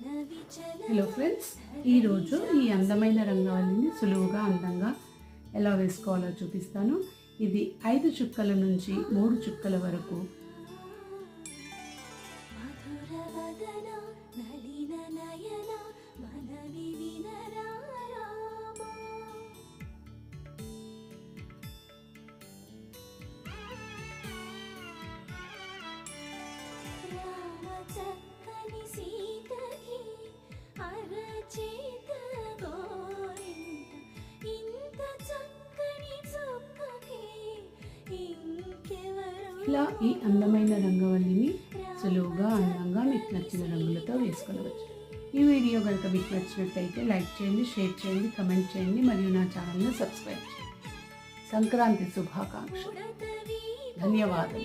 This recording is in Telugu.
హలో ఫ్రెండ్స్, ఈరోజు ఈ అందమైన రంగవల్లిని సులువుగా అందంగా ఎలా వేసుకోవాలో చూపిస్తాను. ఇది 5 చుక్కల నుంచి 3 చుక్కల వరకు ఇలా ఈ అందమైన రంగవల్లిని సులువుగా అందంగా మీకు నచ్చిన రంగులతో వేసుకోవచ్చు. ఈ వీడియో కనుక మీకు నచ్చినట్లయితే లైక్ చేయండి, షేర్ చేయండి, కమెంట్ చేయండి మరియు నా ఛానల్ని సబ్స్క్రైబ్ చేయండి. సంక్రాంతి శుభాకాంక్షలు. ధన్యవాదాలు.